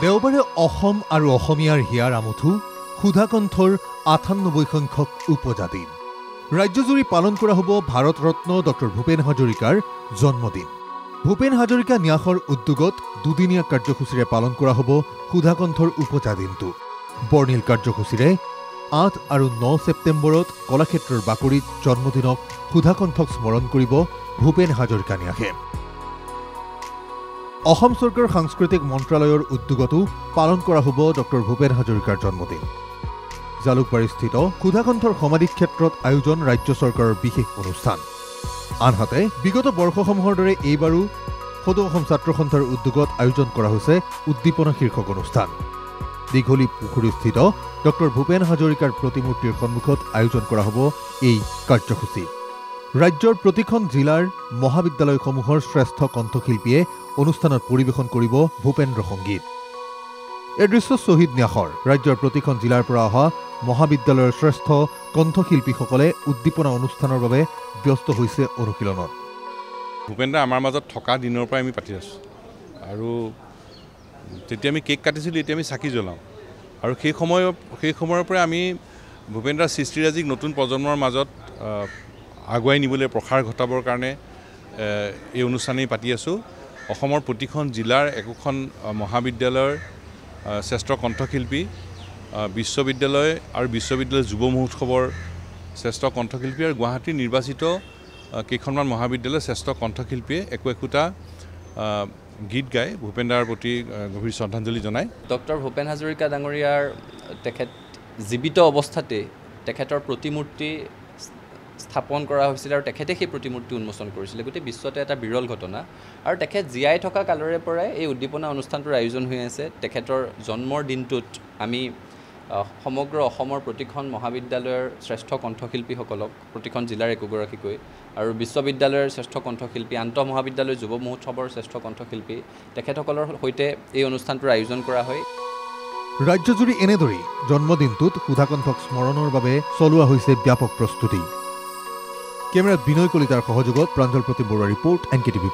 দেওবাৰে অসম আৰু অসমীয়াৰ হিয়াৰ আমঠু সুধাকণ্ঠৰ ৯৮ সংখ্যক উপজাতি ৰাজ্যজুৰি পালন কৰা হ'ব ভাৰত ৰত্ন ডক্টৰ ভূপেন হাজৰিকাৰ জন্মদিন। ভূপেন হাজৰিকা ন্যাসৰ উদ্যোগত দুদিনীয়া কাৰ্যসূচীৰে পালন কৰা হ'ব সুধাকণ্ঠৰ উপজাদিনটো। বৰ্ণিল কাৰ্যসূচীৰে ৮ আৰু ৯ ছেপ্টেম্বৰত কলাক্ষেত্ৰৰ বাকৰিত জন্মদিনক সুধাকণ্ঠক স্মৰণ কৰিব ভূপেন হাজৰিকা ন্যাসে। অসম চৰকাৰৰ সাংস্কৃতিক মন্ত্ৰালয়ৰ উদ্যোগতো পালন কৰা হ'ব ডক্টৰ ভূপেন হাজৰিকাৰ জন্মদিন। জালুকবাৰীস্থিত সুধাকণ্ঠৰ সমাধি ক্ষেত্ৰত আয়োজন ৰাজ্য চৰকাৰৰ বিশেষ অনুষ্ঠান। আনহাতে বিগত বৰ্ষসমূহৰ দৰে এইবাৰো সদৌ অসম ছাত্ৰ সন্থাৰ উদ্যোগত আয়োজন কৰা হৈছে উদ্দীপনা শীৰ্ষক অনুষ্ঠান। দীঘলী পুখুৰীস্থিত ডক্টৰ ভূপেন হাজৰিকাৰ প্ৰতিমূৰ্তিৰ সন্মুখত আয়োজন কৰা হ'ব এই কাৰ্যসূচী। ৰাজ্যৰ প্ৰতিখন জিলাৰ মহাবিদ্যালয়সমূহৰ শ্ৰেষ্ঠ কণ্ঠশিল্পীয়ে অনুষ্ঠানত পৰিৱেশন কৰিব ভূপেন্দ্ৰ সংগীত। এই দৃশ্য শ্বহীদ ন্যাসৰ। ৰাজ্যৰ প্ৰতিখন জিলাৰ পৰা অহা মহাবিদ্যালয়ৰ শ্ৰেষ্ঠ কণ্ঠশিল্পীসকলে উদ্দীপনা অনুষ্ঠানৰ বাবে ব্যস্ত হৈছে অনুশীলনত। ভূপেন দা আমাৰ মাজত থকা দিনৰ পৰাই আমি পাতি আছোঁ আৰু যেতিয়া আমি কেক কাটিছিলোঁ এতিয়া আমি চাকি জ্বলাওঁ আৰু সেই সময়ৰ পৰাই আমি ভূপেন দাৰ সৃষ্টিৰাজিক নতুন প্ৰজন্মৰ মাজত আগুৱাই নিবলৈ প্ৰসাৰ ঘটাবৰ কাৰণে এই অনুষ্ঠানেই পাতি আছোঁ। অসমৰ প্ৰতিখন জিলাৰ একোখন মহাবিদ্যালয়ৰ শ্ৰেষ্ঠ কণ্ঠশিল্পী, বিশ্ববিদ্যালয় আৰু বিশ্ববিদ্যালয় যুৱ মহোৎসৱৰ শ্ৰেষ্ঠ কণ্ঠশিল্পী আৰু গুৱাহাটীৰ নিৰ্বাচিত কেইখনমান মহাবিদ্যালয়ৰ শ্ৰেষ্ঠ কণ্ঠশিল্পীয়ে একোটা গীত গাই ভূপেন দাৰ প্ৰতি গভীৰ শ্ৰদ্ধাঞ্জলি জনায়। ডক্টৰ ভূপেন হাজৰিকা ডাঙৰীয়াৰ তেখেত জীৱিত অৱস্থাতে তেখেতৰ প্ৰতিমূৰ্তি স্থাপন কৰা হৈছিল আৰু তেখেতে সেই প্ৰতিমূৰ্তি উন্মোচন কৰিছিলে। গোটেই বিশ্বতে এটা বিৰল ঘটনা আৰু তেখেত জীয়াই থকা কালৰে পৰাই এই উদ্দীপনা অনুষ্ঠানটোৰ আয়োজন হৈ আছে। তেখেতৰ জন্মৰ দিনটোত আমি সমগ্ৰ অসমৰ প্ৰতিখন মহাবিদ্যালয়ৰ শ্ৰেষ্ঠ কণ্ঠশিল্পীসকলক প্ৰতিখন জিলাৰ একোগৰাকীকৈ আৰু বিশ্ববিদ্যালয়ৰ শ্ৰেষ্ঠ কণ্ঠশিল্পী, আন্তঃ মহাবিদ্যালয় যুৱ মহোৎসৱৰ শ্ৰেষ্ঠ কণ্ঠশিল্পী তেখেতসকলৰ সৈতে এই অনুষ্ঠানটোৰ আয়োজন কৰা হয়। ৰাজ্যজুৰি এনেদৰেই জন্মদিনটোত সুধাকণ্ঠক স্মৰণৰ বাবে চলোৱা হৈছে ব্যাপক প্ৰস্তুতি। কেমেৰাত বিনয় কলিতাৰ সহযোগত প্ৰাঞ্জল প্ৰতিম বৰুৱাৰ ৰিপৰ্ট NKTV+।